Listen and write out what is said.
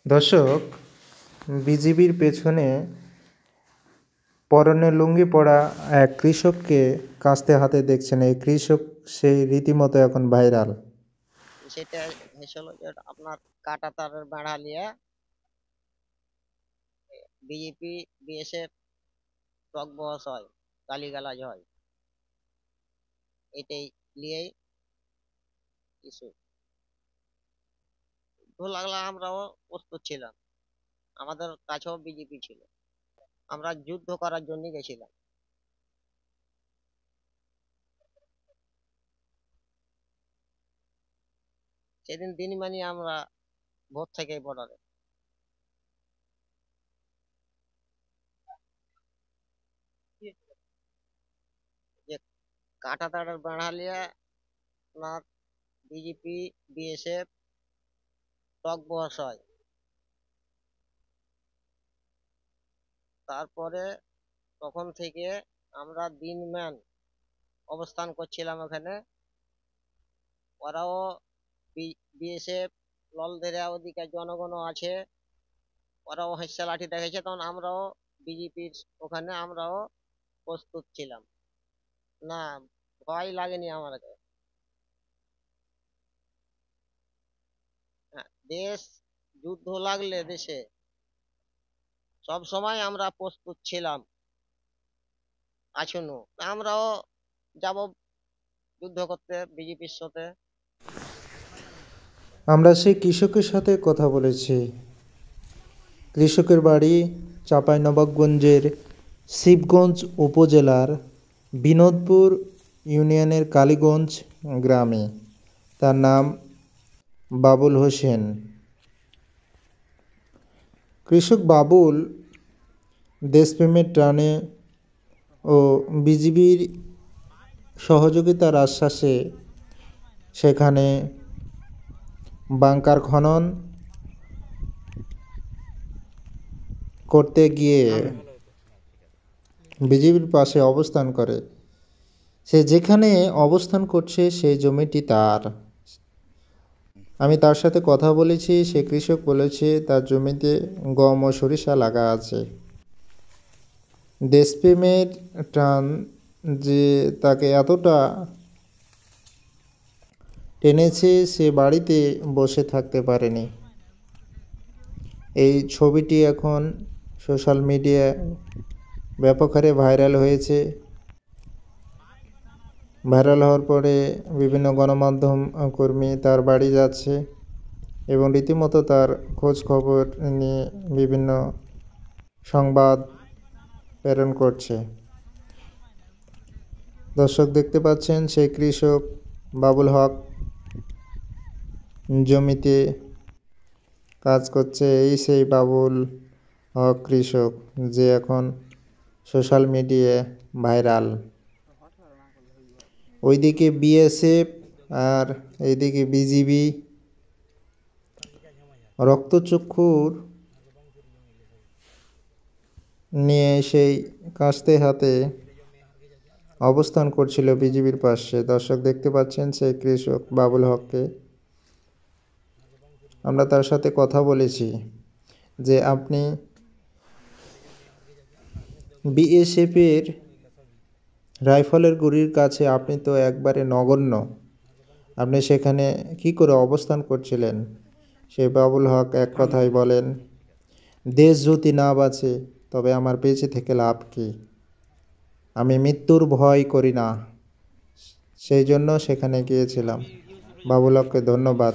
দর্শক, বিজিবির পেছনে পরনে লুঙ্গি পরা এক কৃষককে কাস্তে হাতে দেখছেন। এই কৃষক সেই রীতিমতো এখন ভাইরাল। সেটা হয়েছিল যে আপনার কাটা তারের বেড়া নিয়ে বিজেপি বিএসএফ টক বস হয়, গালিগালাজ হয়, এটাই নিয়েই কিছু ভালো লাগলো। আমরাও প্রস্তুত ছিলাম, আমাদের কাছেও বিজেপি ছিল, আমরা যুদ্ধ করার জন্য গেছিলাম। সেদিন দিনমানি আমরা ভোর থেকে বর্ডারে যে কাটা তারের বেড়া নিয়ে আপনার বিজেপি বিএসএফ টক বস হয়। তারপরে তখন থেকে আমরা দিনম্যান অবস্থান করছিলাম ওখানে। ওরাও বিএসএফ লল ধরে ওদিকে জনগণ আছে, ওরাও হেসে লাঠি দেখেছে, তখন আমরাও বিজেপির ওখানে আমরাও প্রস্তুত ছিলাম। না, ভয় লাগেনি আমাদের। হ্যাঁ, দেশ যুদ্ধ লাগলে দেশে সব সময় আমরা প্রস্তুত ছিলাম। আছুনু আমরাও যাব যুদ্ধ করতে বিজেপির সাথে। আমরা সেই কৃষকের সাথে কথা বলেছি। কৃষকের বাড়ি চাঁপাইনবাবগঞ্জের শিবগঞ্জ উপজেলার বিনোদপুর ইউনিয়নের কালীগঞ্জ গ্রামে। তার নাম বাবুল হোসেন। কৃষক বাবুল দেশপ্রেমের টানে ও বিজিবির সহযোগিতার আশ্বাসে সেখানে বাংকার খনন করতে গিয়ে বিজিবির পাশে অবস্থান করে। সে যেখানে অবস্থান করছে সেই জমিটি তার। আমি তার সাথে কথা বলেছি। সে কৃষক বলেছে তার জমিতে গম ও সরিষা লাগা আছে। দেশপ্রেমের টান যে তাকে এতটা টেনেছে, সে বাড়িতে বসে থাকতে পারেনি। এই ছবিটি এখন সোশ্যাল মিডিয়ায় ব্যাপক হারে ভাইরাল হয়েছে। ভাইরাল হওয়ার পরে বিভিন্ন গণমাধ্যম কর্মী তার বাড়ি যাচ্ছে এবং রীতিমতো তার খোঁজ খবর নিয়ে বিভিন্ন সংবাদ প্রেরণ করছে। দর্শক, দেখতে পাচ্ছেন সেই কৃষক বাবুল হক জমিতে কাজ করছে। এই সেই বাবুল হক কৃষক যে এখন সোশ্যাল মিডিয়ায় ভাইরাল। ওইদিকে বিএসএফ আর এইদিকে বিজিবি রক্তচক্ষুর নিয়ে সেই কাস্তে হাতে অবস্থান করছিল বিজিবির পাশে। দর্শক, দেখতে পাচ্ছেন সেই কৃষক বাবুল হককে। আমরা তার সাথে কথা বলেছি যে আপনি বিএসএফের রাইফেলের গুলির কাছে আপনি তো একবারে নগণ্য, আপনি সেখানে কি করে অবস্থান করছিলেন? সেই বাবুল হক এক কথায় বলেন, দেশ যদি না বাঁচে তবে আমার বেঁচে থেকে লাভ কি? আমি মৃত্যুর ভয় করি না, সেই জন্য সেখানে গিয়েছিলাম। বাবুল হককে ধন্যবাদ।